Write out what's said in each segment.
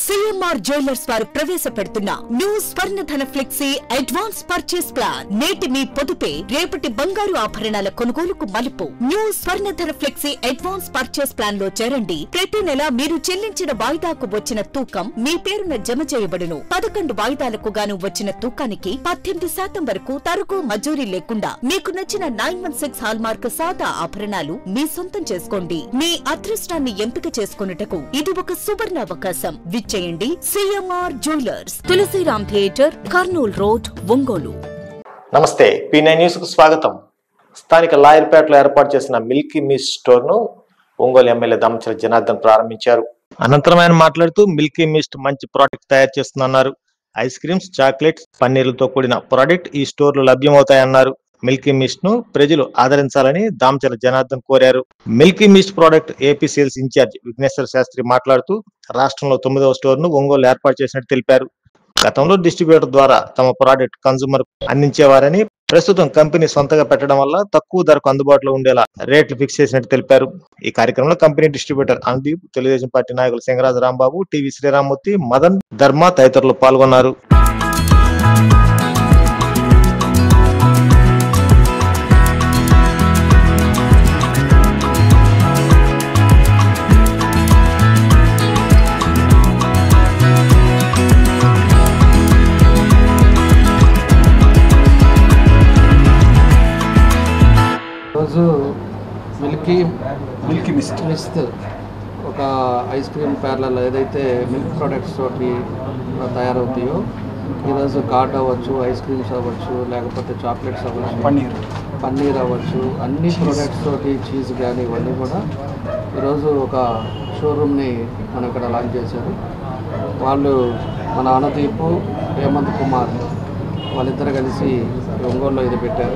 CMR jewellers వారు ప్రవేశపెడుతున్న new Swarnadhana flexi advance purchase plan. నేటి మీ పొదుపే రేపటి బంగారు ఆభరణాల కొనుగోలుకు మలుపు. New Swarnadhana flexi advance purchase plan లో చేరండి. ప్రతి నెల మీరు చెల్లించిన వాయిదాకు వచ్చిన తూకం మీ పేరున జమ చేయబడును. 11 వాయిదాలకు గాను వచ్చిన తూకానికి 18% వరకు తరుగు మజూరీ లేకుండా మీకు నచ్చిన 916 హాల్మార్క్ సాదా ఆభరణాలు మీ సొంతం చేసుకోండి. మీ అదృష్టాన్ని ఎంపిక చేసుకొనుటకు ఇది ఒక సువర్ణ అవకాశం. విచ్చేయండి CMR jewellers, Tulasiram theatre, Kurnool road, Ongole. నమస్తే, P9 న్యూస్ కు స్వాగతం. స్థానిక లాయర్పేటలో ఏర్పాటు చేసిన మిల్కీ మిస్ట్ స్టోర్ ను ఒంగోలు ఎమ్మెల్యే దామచల జనార్దన్ ప్రారంభించారు. అనంతరం ఆయన మాట్లాడుతూ మిల్కీ మిస్ట్ మంచి ప్రోడక్ట్ తయారు చేస్తున్నారు. ఐస్ క్రీమ్స్, చాక్లెట్స్, పన్నీర్లతో కూడిన ప్రోడక్ట్ ఈ స్టోర్ లో లభ్యమవుతాయన్నారు. మిల్కీ మిస్ట్ ను ప్రజలు ఆదరించాలని దామచల జనార్దన్ కోరారు. Milky Mist product AP sales incharge Vighneswara Sastri మాట్లాడుతూ రాష్ట్రంలో 9వ స్టోర్ ను ఒంగోలు ఏర్పాటు చేసినట్టు తెలిపారు. గతంలో డిస్ట్రిబ్యూటర్ ద్వారా తమ ప్రోడక్ట్ కన్సూమర్ అందించేవారని, ప్రస్తుతం కంపెనీ సొంతగా పెట్టడం వల్ల తక్కువ ధరకు అందుబాటులో ఉండేలా రేట్లు ఫిక్స్ చేసినట్టు తెలిపారు. ఈ కార్యక్రమంలో company distributor Anudeep, Telugu Desam party నాయకులు సింగరాజు రాంబాబు, టీవీ శ్రీరామ్మూర్తి, మదన్, ధర్మ తదితరులు పాల్గొన్నారు. రోజు మిల్కీ మిస్ట్ ఒక ఐస్ క్రీమ్ పార్లర్లో ఏదైతే మిల్క్ ప్రొడక్ట్స్ తోటి తయారవుతాయో, ఈరోజు కార్డ్ అవ్వచ్చు, ఐస్ క్రీమ్స్ అవ్వచ్చు, లేకపోతే చాక్లెట్స్ అవ్వచ్చు, పన్నీర్ అవ్వచ్చు, అన్ని ప్రొడక్ట్స్ తోటి చీజ్ కానీ ఇవన్నీ కూడా ఈరోజు ఒక షోరూమ్ని మనం ఇక్కడ లాంచ్ చేశారు. వాళ్ళు మన అనుదీప్, హేమంత్ కుమార్ వాళ్ళిద్దరు కలిసి ఒంగోలులో ఇది పెట్టారు.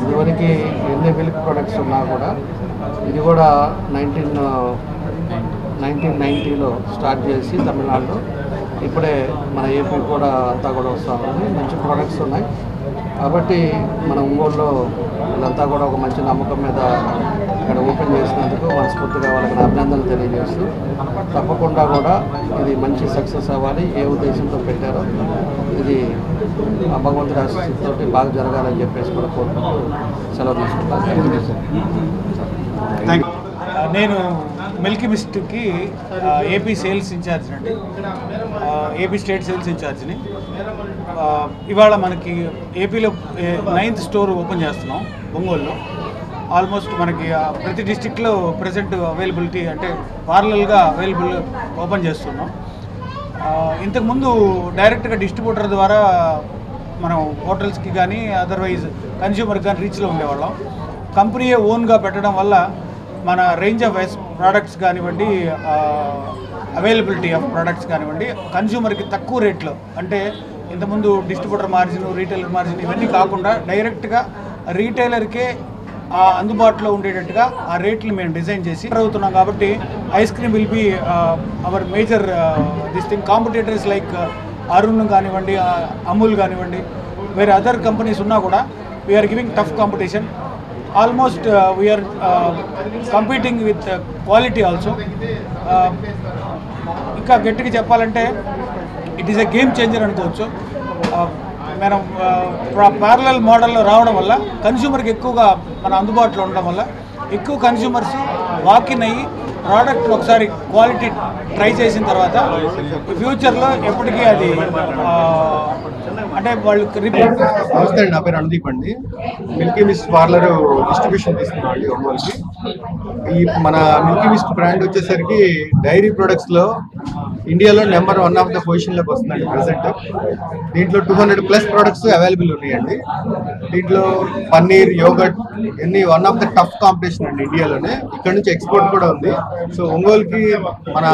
ఇదివరకు ఎన్ని మిల్క్ ప్రొడక్ట్స్ ఉన్నా కూడా ఇది కూడా 1990లో స్టార్ట్ చేసి తమిళనాడులో, ఇప్పుడే మన ఏపీ కూడా అంతా కూడా వస్తామని మంచి ప్రొడక్ట్స్ ఉన్నాయి. కాబట్టి మన ఒంగోలులో వీళ్ళంతా కూడా ఒక మంచి నమ్మకం మీద ఇక్కడ ఓపెన్ చేసినందుకు మనస్ఫూర్తిగా వాళ్ళకి అభినందనలు తెలియజేస్తూ, తప్పకుండా కూడా ఇది మంచి సక్సెస్ అవ్వాలి. ఏ ఉద్దేశంతో పెట్టారో ఇది భగవంతుడి ఆశీస్సుతో బాగా జరగాలని చెప్పేసి కూడా కోరుకుంటూ సెలవు తీసుకుంటాను. నేను మిల్కీ మిస్ట్కి ఏపీ సేల్స్ ఇన్ఛార్జ్ అండి, ఏపీ స్టేట్ సేల్స్ ఇన్ఛార్జ్ని. ఇవాళ మనకి ఏపీలో 9th స్టోర్ ఓపెన్ చేస్తున్నాం ఒంగోలులో. ఆల్మోస్ట్ మనకి ప్రతి డిస్టిక్లో ప్రజెంట్ అవైలబిలిటీ అంటే పార్లల్గా అవైలబుల్ ఓపెన్ చేస్తున్నాం. ఇంతకుముందు డైరెక్ట్గా డిస్ట్రిబ్యూటర్ ద్వారా మనం హోటల్స్కి కానీ అదర్వైజ్ కన్జ్యూమర్కి కానీ రీచ్లో ఉండేవాళ్ళం. కంపెనీయే ఓన్గా పెట్టడం వల్ల మన రేంజ్ ఆఫ్ ప్రోడక్ట్స్ కానివ్వండి, అవైలబిలిటీ ఆఫ్ ప్రోడక్ట్స్ కానివ్వండి, కన్జ్యూమర్కి తక్కువ రేట్లో, అంటే ఇంతకుముందు డిస్ట్రిబ్యూటర్ మార్జిన్, రీటైలర్ మార్జిన్ ఇవన్నీ కాకుండా డైరెక్ట్గా రీటైలర్కే అందుబాటులో ఉండేటట్టుగా ఆ రేట్లు మేము డిజైన్ చేసి అవుతున్నాం. కాబట్టి ice cream will be our major this thing. Competitors like Arun కానివ్వండి, అమూల్ కానివ్వండి, వేరే అదర్ కంపెనీస్ ఉన్నా కూడా we are giving tough competition. Almost we are competing with quality also. ఇంకా గట్టిగా చెప్పాలంటే it is a game changer అనుకోవచ్చు. మనం ప్యారలల్ మోడల్లో రావడం వల్ల కన్స్యూమర్కి ఎక్కువగా మన అందుబాటులో ఉండడం వల్ల ఎక్కువ కన్స్యూమర్స్ వాకిన్ అయ్యి ప్రోడక్ట్ని ఒకసారి క్వాలిటీ ట్రై చేసిన తర్వాత ఫ్యూచర్లో ఎప్పటికీ అది అంటే వాళ్ళు రిపీట్. నమస్తే అండి, నా పేరు అనుదీప్ అండి. మిల్కీ మిస్ట్ పార్లర్ డిస్ట్రిబ్యూషన్ తీసుకున్నాం అండి ఒంగోలుకి. ఈ మన మిల్కీ మిస్ట్ బ్రాండ్ వచ్చేసరికి డైరీ ప్రొడక్ట్స్లో ఇండియాలో నెంబర్ 1 ఆఫ్ ద పొజిషన్లోకి వస్తుందండి ప్రెసెంట్. దీంట్లో 200+ ప్రొడక్ట్స్ అవైలబుల్ ఉన్నాయండి. దీంట్లో పన్నీర్, యోగర్ట్ ఇవన్నీ 1 ఆఫ్ ద టఫ్ కాంపిటీషన్ అండి ఇండియాలోనే. ఇక్కడ నుంచి ఎక్స్పోర్ట్ కూడా ఉంది. సో ఒంగోలుకి మన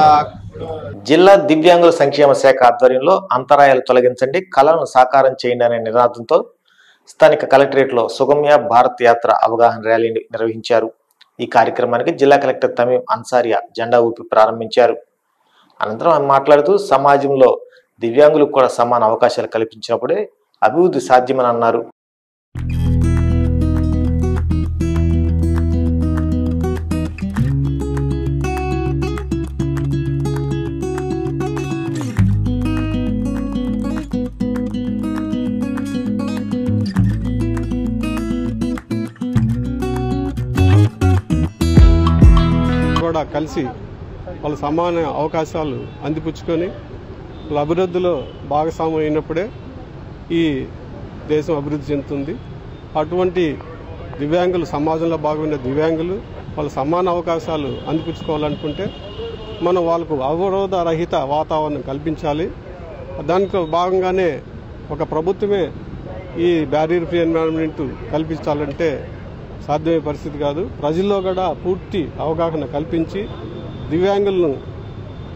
జిల్లా దివ్యాంగుల సంక్షేమ శాఖ ఆధ్వర్యంలో అంతరాయాలు తొలగించండి, కళలను సాకారం చేయండి అనే నినాదంతో స్థానిక కలెక్టరేట్లో సుగమ్య భారత్ యాత్ర అవగాహన ర్యాలీని నిర్వహించారు. ఈ కార్యక్రమానికి జిల్లా కలెక్టర్ తమీం అన్సారియా జెండా ఊపి ప్రారంభించారు. అనంతరం ఆయన మాట్లాడుతూ సమాజంలో దివ్యాంగులకు కూడా సమాన అవకాశాలు కల్పించినప్పుడే అభివృద్ధి సాధ్యమని అన్నారు. కలిసి వాళ్ళ సమాన అవకాశాలు అందిపుచ్చుకొని వాళ్ళ అభివృద్ధిలో భాగస్వామ్యం అయినప్పుడే ఈ దేశం అభివృద్ధి చెందుతుంది. అటువంటి దివ్యాంగులు, సమాజంలో భాగమైన దివ్యాంగులు వాళ్ళ సమాన అవకాశాలు అందిపుచ్చుకోవాలనుకుంటే మనం వాళ్ళకు అవరోధ రహిత వాతావరణం కల్పించాలి. దాంట్లో భాగంగానే ఒక ప్రభుత్వమే ఈ బ్యారియర్ ఫ్రీ ఎన్విరాన్మెంట్ కల్పించాలంటే సాధ్యమయ్యే పరిస్థితి కాదు. ప్రజల్లో కూడా పూర్తి అవగాహన కల్పించి దివ్యాంగులను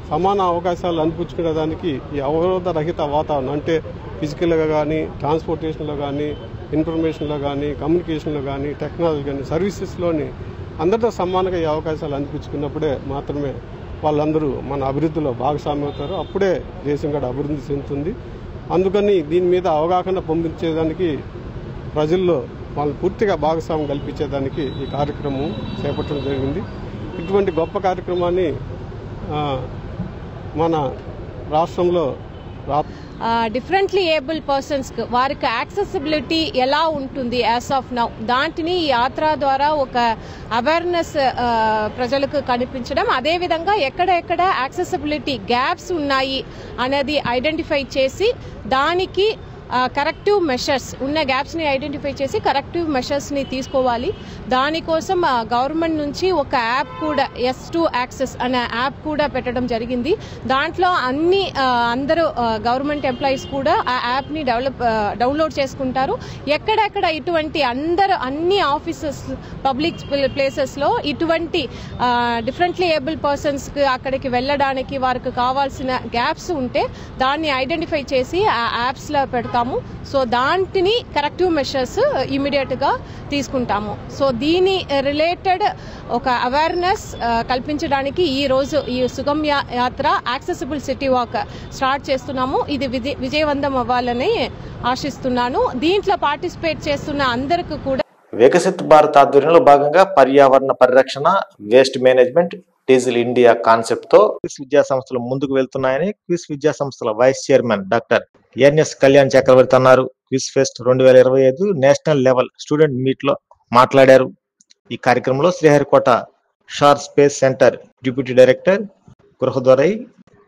సమాన అవకాశాలు అందిపుచ్చుకునే దానికి ఈ అవరోధ రహిత వాతావరణం అంటే ఫిజికల్గా కానీ, ట్రాన్స్పోర్టేషన్లో కానీ, ఇన్ఫర్మేషన్లో కానీ, కమ్యూనికేషన్లో కానీ, టెక్నాలజీ కానీ, సర్వీసెస్లోని అందరితో సమానంగా ఈ అవకాశాలు అందిపుచ్చుకున్నప్పుడే మాత్రమే వాళ్ళందరూ మన అభివృద్ధిలో భాగస్వామ్యం అవుతారు. అప్పుడే దేశం కూడా అభివృద్ధి చెందుతుంది. అందుకని దీని మీద అవగాహన పొందించేదానికి, ప్రజల్లో వాళ్ళు పూర్తిగా భాగస్వామ్యం కల్పించేదానికి ఈ కార్యక్రమం చేపట్టడం జరిగింది. ఇటువంటి గొప్ప కార్యక్రమాన్ని మన రాష్ట్రంలో డిఫరెంట్లీ ఏబుల్ పర్సన్స్కి వారికి యాక్సెసిబిలిటీ ఎలా ఉంటుంది యాజ్ ఆఫ్ నౌ, దాంట్ని ఈ యాత్ర ద్వారా ఒక అవేర్నెస్ ప్రజలకు కనిపించడం, అదేవిధంగా ఎక్కడెక్కడ యాక్సెసిబిలిటీ గ్యాప్స్ ఉన్నాయి అనేది ఐడెంటిఫై చేసి దానికి కరెక్టివ్ మెషర్స్ ఉన్న గ్యాప్స్ని ఐడెంటిఫై చేసి కరెక్టివ్ మెషర్స్ని తీసుకోవాలి. దానికోసం గవర్నమెంట్ నుంచి ఒక యాప్ కూడా S2 యాక్సెస్ అనే యాప్ కూడా పెట్టడం జరిగింది. దాంట్లో అందరూ గవర్నమెంట్ ఎంప్లాయీస్ కూడా ఆ యాప్ని డౌన్లోడ్ చేసుకుంటారు. ఎక్కడెక్కడ ఇటువంటి అన్ని ఆఫీసెస్, పబ్లిక్ ప్లేసెస్లో ఇటువంటి డిఫరెంట్లీ ఏబుల్ పర్సన్స్కి అక్కడికి వెళ్ళడానికి వారికి కావాల్సిన గ్యాప్స్ ఉంటే దాన్ని ఐడెంటిఫై చేసి ఆ యాప్స్లో పెడతాము. సో దాంట్ని కరెక్టివ్ మెషర్స్ ఇమీడియట్గా తీసుకుంటాము. సో దీని రిలేటెడ్ ఒక అవేర్నెస్ కల్పించడానికి ఈరోజు ఈ సుగమ్య యాత్ర యాక్సెసిబుల్ సిటీ వాక్ స్టార్ట్ చేస్తున్నాము. ఇది విజయవంతం అవ్వాలని ఆశిస్తున్నాను. దీంట్లో పార్టిసిపేట్ చేస్తున్న అందరికీ కూడా వికసిత్ భారత్ ఆధ్వర్యంలో భాగంగా పర్యావరణ పరిరక్షణ, waste management, diesel India concept తో క్విస్ విద్యా సంస్థలు ముందుకు వెళ్తున్నాయని క్విస్ విద్యా సంస్థల vice chairman doctor NS Kalyan Chakravarthi అన్నారు. Quiz fest 2025 national level student meet లో మాట్లాడారు. ఈ కార్యక్రమంలో Sriharikota SHAR space centre deputy director గృహద్వారై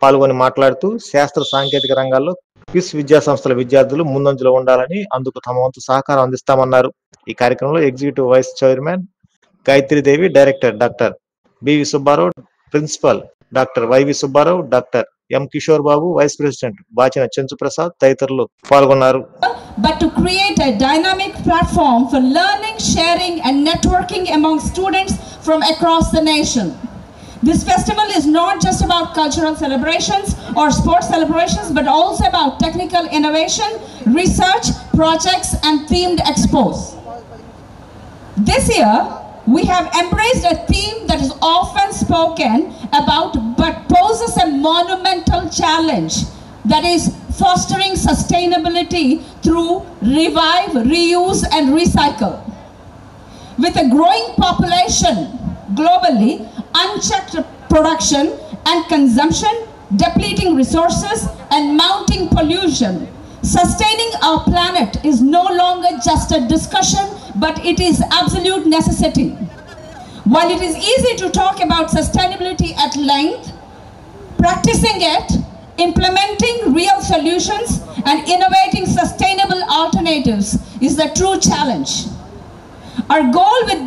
పాల్గొని మాట్లాడుతూ శాస్త్ర సాంకేతిక రంగాల్లో క్విస్ విద్యా సంస్థల విద్యార్థులు ముందంజలో ఉండాలని, అందుకు తమ వంతు సహకారం అందిస్తామన్నారు. ఈ కార్యక్రమంలో executive vice chairman Gayatridevi, director doctor BV Subbarao, principal doctor YV Subbarao, doctor M Kishore Babu, vice president Bachina Chenchu Prasad తదితరులు పాల్గొన్నారు. But to create a dynamic platform for learning, sharing and networking among students from across the nation. This festival is not just about cultural celebrations or sports celebrations, but also about technical innovation, research, projects and themed expos. This year, we have embraced a theme that is often spoken about but poses a monumental challenge, that is fostering sustainability through revive, reuse and recycle. With a growing population globally, unchecked production and consumption, depleting resources and mounting pollution, sustaining our planet is no longer just a discussion, but it is absolute necessity. While it is easy to talk about sustainability at length, practicing it, implementing real solutions and innovating sustainable alternatives is the true challenge. Our goal with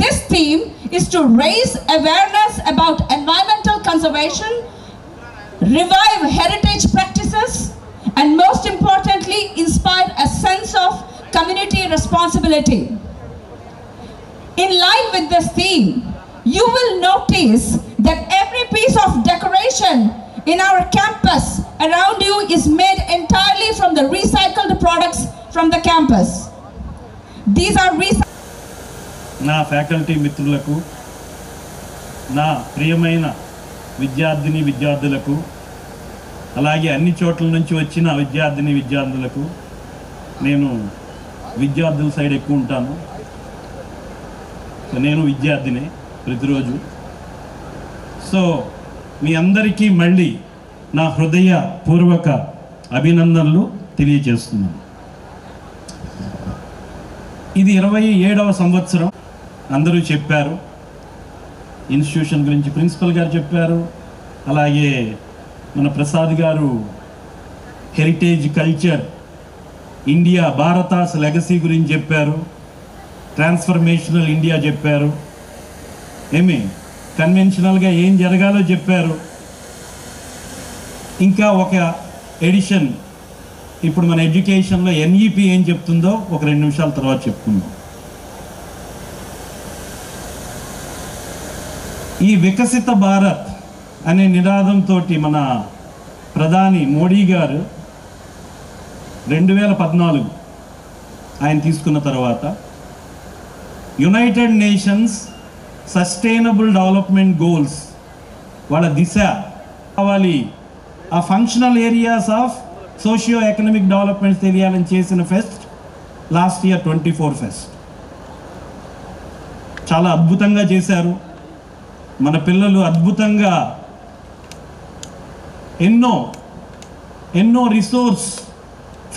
this theme is to raise awareness about environmental conservation, revive heritage practices, and most importantly, inspire a sense of community responsibility. In line with this theme, you will notice that every piece of decoration in our campus around you is made entirely from the recycled products from the campus. These are నా faculty మిత్రులకు, నా ప్రియమైన విద్యార్థిని విద్యార్థులకు, అలాగే అన్ని చోట్ల నుంచి వచ్చిన విద్యార్థిని విద్యార్థులకు, నేను విద్యార్థుల సైడ్ ఎక్కువ ఉంటాను. సో నేను విద్యార్థినే ప్రతిరోజు. సో మీ అందరికీ మళ్ళీ నా హృదయపూర్వక అభినందనలు తెలియజేస్తున్నాను. ఇది 27వ సంవత్సరం అందరూ చెప్పారు. ఇన్స్టిట్యూషన్ గురించి ప్రిన్సిపల్ గారు చెప్పారు. అలాగే మన ప్రసాద్ గారు హెరిటేజ్ కల్చర్, ఇండియా భారతాస్ లెగసీ గురించి చెప్పారు. ట్రాన్స్ఫర్మేషనల్ ఇండియా చెప్పారు. కన్వెన్షనల్గా ఏం జరగాలో చెప్పారు. ఇంకా ఒక ఎడిషన్ ఇప్పుడు మన ఎడ్యుకేషన్లో NEP ఏం చెప్తుందో ఒక 2 నిమిషాల తర్వాత చెప్పుకుందాం. ఈ వికసిత భారత్ అనే నినాదంతో మన ప్రధాని మోడీ గారు 2014 ఆయన తీసుకున్న తర్వాత United nations sustainable development goals వాళ్ళ దిశ కావాలి, ఆ functional areas of socio economic development తెలియాలని చేసిన ఫెస్ట్ లాస్ట్ ఇయర్ 24 ఫెస్ట్ చాలా అద్భుతంగా చేశారు. మన పిల్లలు అద్భుతంగా ఎన్నో రిసోర్స్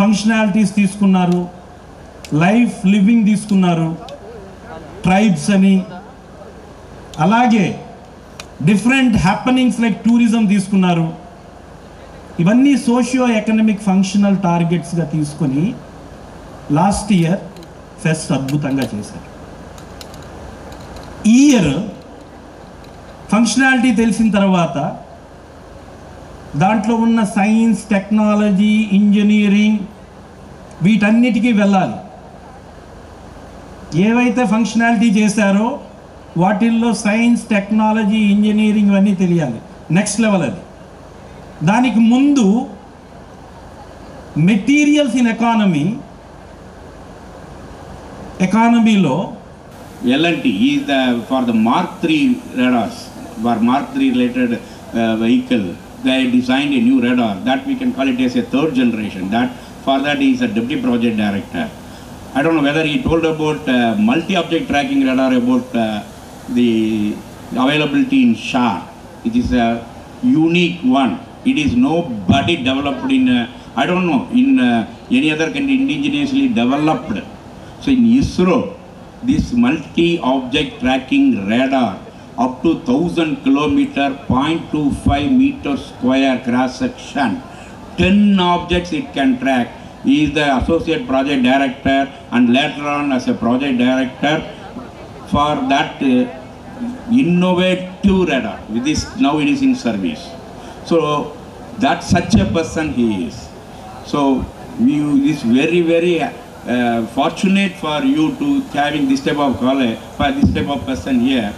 ఫంక్షనాలిటీస్ తీసుకున్నారు, లైఫ్ లివింగ్ తీసుకున్నారు, ట్రైబ్స్ అని, అలాగే డిఫరెంట్ హ్యాపెనింగ్స్ లైక్ టూరిజం తీసుకున్నారు. ఇవన్నీ సోషియో ఎకనామిక్ ఫంక్షనల్ టార్గెట్స్గా తీసుకొని లాస్ట్ ఇయర్ ఫెస్ట్ అద్భుతంగా చేశారు. ఈ ఇయర్ ఫంక్షనాలిటీ తెలిసిన తర్వాత దాంట్లో ఉన్న సైన్స్, టెక్నాలజీ, ఇంజనీరింగ్ వీటన్నిటికీ వెళ్ళాలి. ఏవైతే ఫంక్షనాలిటీ చేశారో వాటిల్లో సైన్స్, టెక్నాలజీ, ఇంజనీరింగ్ ఇవన్నీ తెలియాలి. నెక్స్ట్ లెవెల్ అది. దానికి ముందు మెటీరియల్స్ ఇన్ ఎకానమీలో L&T is for the Mark III radars, for Mark III related vehicle. They designed a new radar that we can call it as a 3rd generation. That for that he is a deputy project director. I don't know whether he told about multi-object tracking radar, about the availability in SHAR. It is a unique one. It is nobody developed in I don't know in any other country indigenously developed. So in ISRO, this multi-object tracking radar up to 1000 kilometer, 0.25 meter square cross section, 10 objects it can track. He is the associate project director and later on as a project director for that innovative radar. With this now it is in service. So that such a person he is. So we is very fortunate for you to having this type of college, for this type of person here.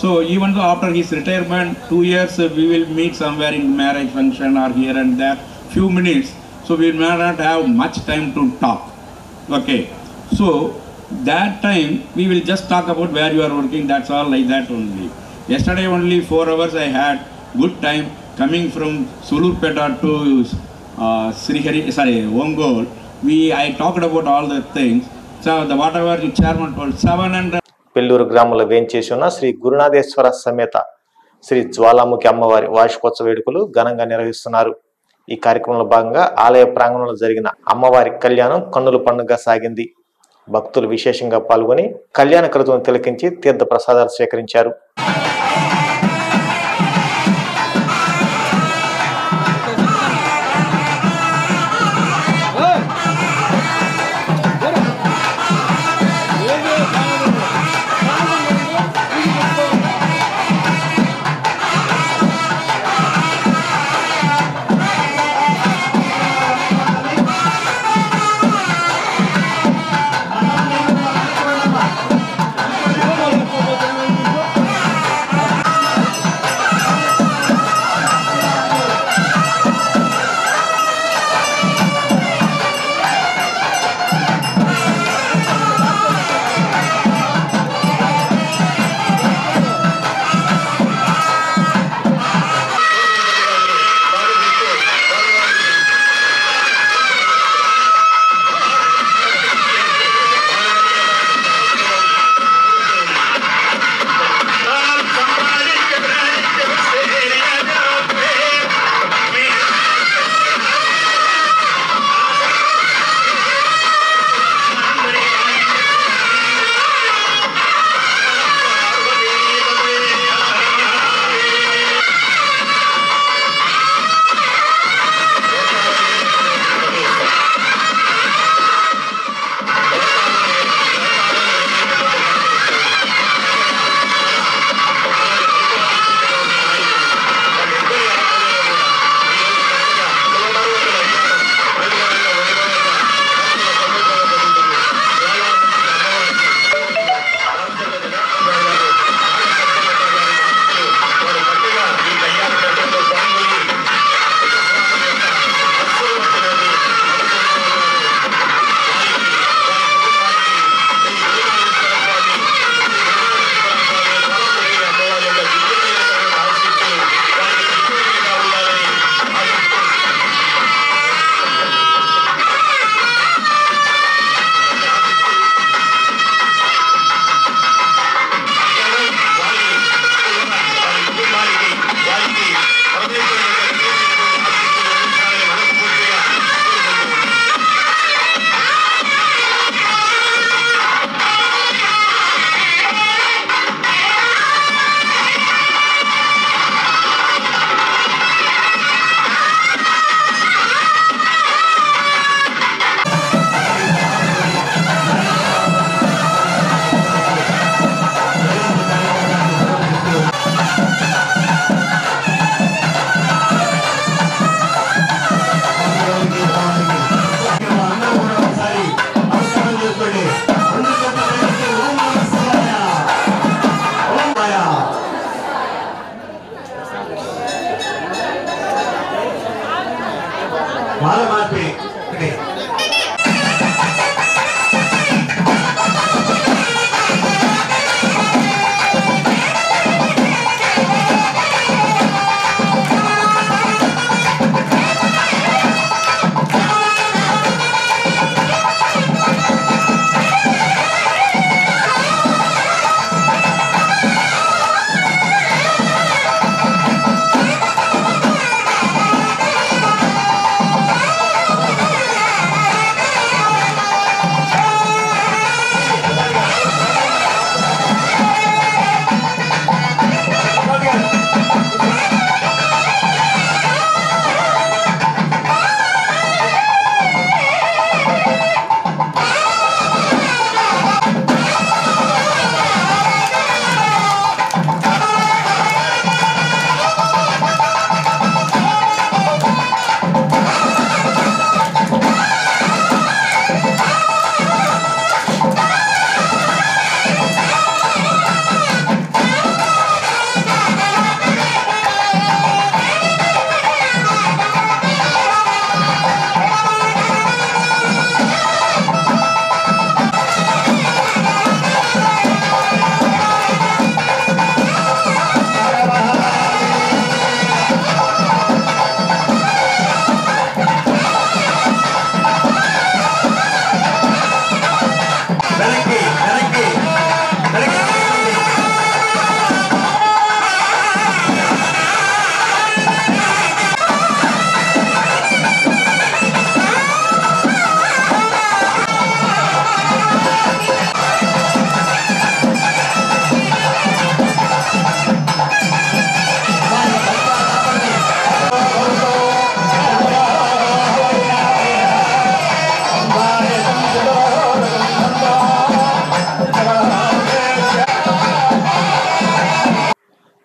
So even though after his retirement 2 years we will meet somewhere in marriage function or here and there few minutes, so we may not have much time to talk. Okay, so that time we will just talk about where you are working, that's all, like that only. Yesterday only 4 hours I had good time coming from Sulurpeta to Ongole. I talked about all the things. So the whatever the chairman told 700. Pelluru గ్రామంలో వేంచేసి ఉన్న శ్రీ గురునాథేశ్వర సమేత శ్రీ జ్వాలాముఖి అమ్మవారి వార్షికోత్సవ వేడుకలు ఘనంగా నిర్వహిస్తున్నారు. ఈ కార్యక్రమంలో భాగంగా ఆలయ ప్రాంగణంలో జరిగిన అమ్మవారి కళ్యాణం కన్నుల పండుగగా సాగింది. భక్తులు విశేషంగా పాల్గొని కళ్యాణ క్రతువును తిలకించి తీర్థ ప్రసాదాలు స్వీకరించారు. వాళ్ళ మార్పిడి ఒకటి.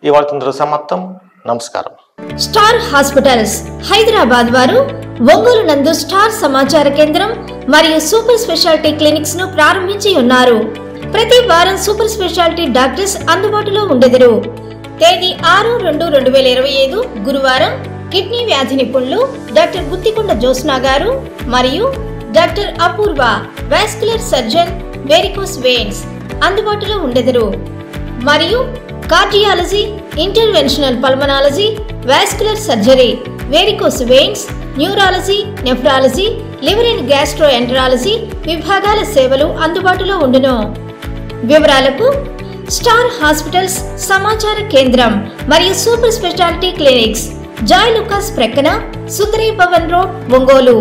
ఈ వార్త సమాప్తం. నమస్కారం. స్టార్ హాస్పిటల్స్ హైదరాబాద్ వారు ఒంగోలు నందు స్టార్ సమాచార కేంద్రం మరియు సూపర్ స్పెషాలిటీ క్లినిక్స్ ను ప్రారంభించి ఉన్నారు. ప్రతి వారం సూపర్ స్పెషాలిటీ డాక్టర్స్ అందుబాటులో ఉండెదరు. తేదీ 6/2/2025 గురువారం కిడ్నీ వ్యాధి నిపుణులు డాక్టర్ గుత్తికొండ జ్యోత్స్నా గారు మరియు డాక్టర్ అపూర్వ వాస్కులర్ సర్జన్ వెరికోస్ వెయిన్స్ అందుబాటులో ఉండెదరు. మరియు cardiology, interventional pulmonology, vascular surgery, varicose veins, neurology, nephrology, liver and gastroenterology విభాగాల సేవలు అందుబాటులో ఉండును. వివరాలకు స్టార్ హాస్పిటల్స్ సమాచార కేంద్రం మరియు super speciality clinics, Joyalukkas ప్రక్కన, సుందరీ భవన్ రోడ్, ఒంగోలు.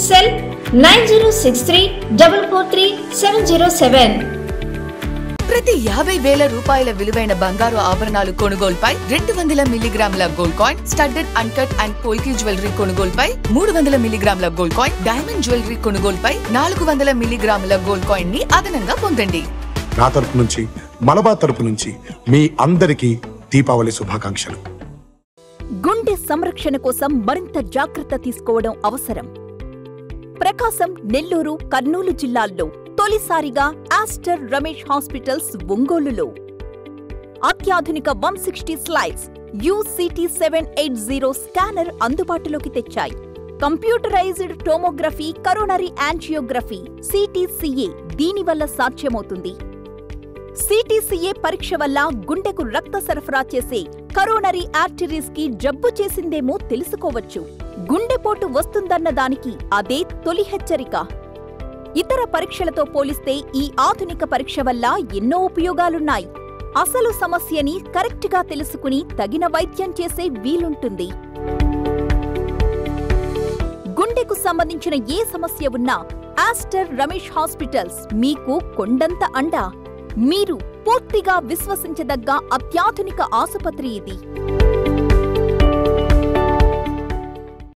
సెల్ 9063443707. ప్రతి 50,000 రూపాయల విలువైన బంగారు ఆభరణాలు కొనుగోలుపై 200 మిల్లీగ్రాముల gold coin, studded uncut and polki jewellery కొనుగోలుపై 300 మిల్లీగ్రాముల గోల్డ్ కాయిన్, డైమండ్ జ్యువెలరీ కొనుగోలుపై 400 మిల్లీగ్రాముల గోల్డ్ కాయిన్ ని అదనంగా పొందండి. నా తరపు నుంచి, మలబార్ తరపు నుంచి మీ అందరికీ దీపావళి శుభాకాంక్షలు. గుండె సంరక్షణ కోసం మరింత జాగ్రత్త తీసుకోవడం అవసరం. ప్రకాశం, నెల్లూరు, కర్నూలు జిల్లాల్లో తొలిసారిగా ఆస్టర్ రమేష్ హాస్పిటల్స్ ఒంగోలులో అత్యాధునిక 160 స్లైడ్స్ UCT 780 స్కానర్ అందుబాటులోకి తెచ్చాయి. Computerised tomography, coronary angiography, CTCA దీనివల్ల సాధ్యమవుతుంది. CTCA పరీక్ష వల్ల గుండెకు రక్త సరఫరా చేసే కరోనరీ ఆర్టరీస్ కి జబ్బు చేసిందేమో తెలుసుకోవచ్చు. గుండెపోటు వస్తుందన్న దానికి అదే తొలి హెచ్చరిక. ఇతర పరీక్షలతో పోలిస్తే ఈ ఆధునిక పరీక్ష వల్ల ఎన్నో ఉపయోగాలున్నాయి. అసలు సమస్యని కరెక్ట్గా తెలుసుకుని తగిన వైద్యం చేసే వీలుంటుంది. గుండెకు సంబంధించిన ఏ సమస్య ఉన్నా ఆస్టర్ రమేష్ హాస్పిటల్స్ మీకు కొండంత అండ. మీరు పూర్తిగా విశ్వసించదగ్గ అత్యాధునిక ఆసుపత్రి ఇది.